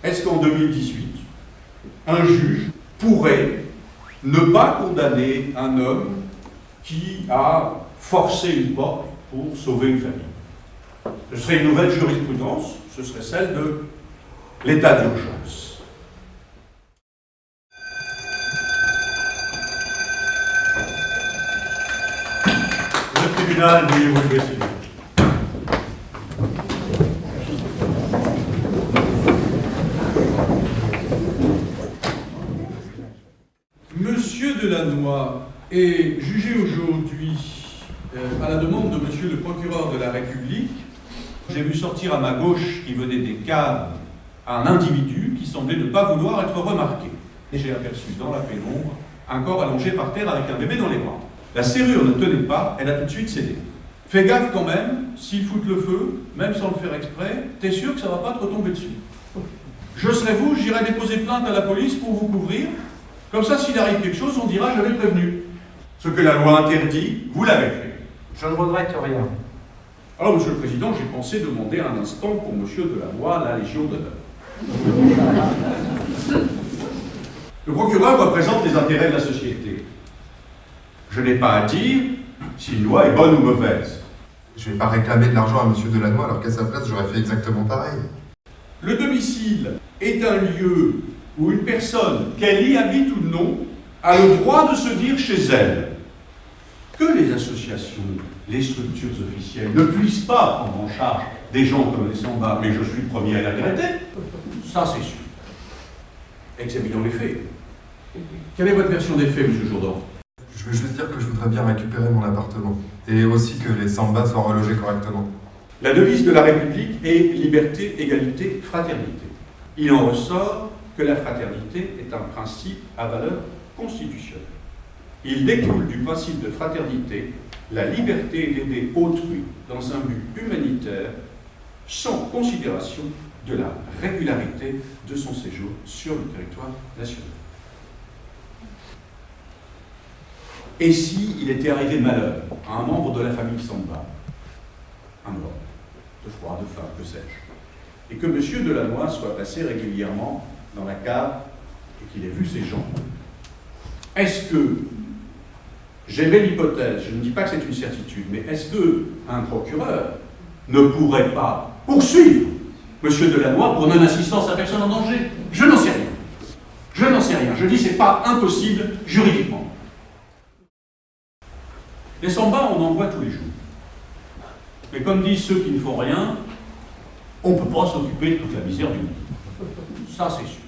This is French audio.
Est-ce qu'en 2018, un juge pourrait ne pas condamner un homme qui a forcé une porte pour sauver une famille? Ce serait une nouvelle jurisprudence, ce serait celle de l'état d'urgence. Le tribunal, veuillez vous lever, s'il vous plaît. Monsieur Delannoy est jugé aujourd'hui à la demande de monsieur le procureur de la République. J'ai vu sortir à ma gauche, qui venait des caves, un individu qui semblait ne pas vouloir être remarqué. Et j'ai aperçu dans la pénombre un corps allongé par terre avec un bébé dans les bras. La serrure ne tenait pas, elle a tout de suite cédé. Fais gaffe quand même, s'ils foutent le feu, même sans le faire exprès, t'es sûr que ça va pas te retomber dessus. Je serais vous, j'irais déposer plainte à la police pour vous couvrir. Comme ça, s'il arrive quelque chose, on dira j'avais prévenu. Ce que la loi interdit, vous l'avez fait. Je ne regrette rien. Alors, Monsieur le Président, j'ai pensé demander un instant pour Monsieur Delannoy la Légion d'honneur. Le procureur représente les intérêts de la société. Je n'ai pas à dire si une loi est bonne ou mauvaise. Je ne vais pas réclamer de l'argent à monsieur Delannoy alors qu'à sa place, j'aurais fait exactement pareil. Le domicile est un lieu où une personne, qu'elle y habite ou non, a le droit de se dire chez elle. Que les associations, les structures officielles ne puissent pas prendre en charge des gens comme les Samba, mais je suis le premier à la regretter, ça c'est sûr. Examinons les faits. Quelle est votre version des faits, M. Jourdan? Je veux juste dire que je voudrais bien récupérer mon appartement. Et aussi que les Sambas soient relogés correctement. La devise de la République est liberté, égalité, fraternité. Il en ressort que la fraternité est un principe à valeur constitutionnelle. Il découle du principe de fraternité la liberté d'aider autrui dans un but humanitaire sans considération de la régularité de son séjour sur le territoire national. Et si il était arrivé malheur à un membre de la famille Samba, un homme, de froid, de faim, que sais-je, et que M. Delannoy soit passé régulièrement dans la cave et qu'il ait vu ces gens, est-ce que, j'émets l'hypothèse, je ne dis pas que c'est une certitude, mais est-ce qu'un procureur ne pourrait pas poursuivre M. Delannoy pour non-assistance à personne en danger? Je n'en sais rien. Je n'en sais rien. Je dis que ce n'est pas impossible juridiquement. Les Sambas, on en voit tous les jours. Mais comme disent ceux qui ne font rien, on ne peut pas s'occuper de toute la misère du monde. Ça, c'est sûr.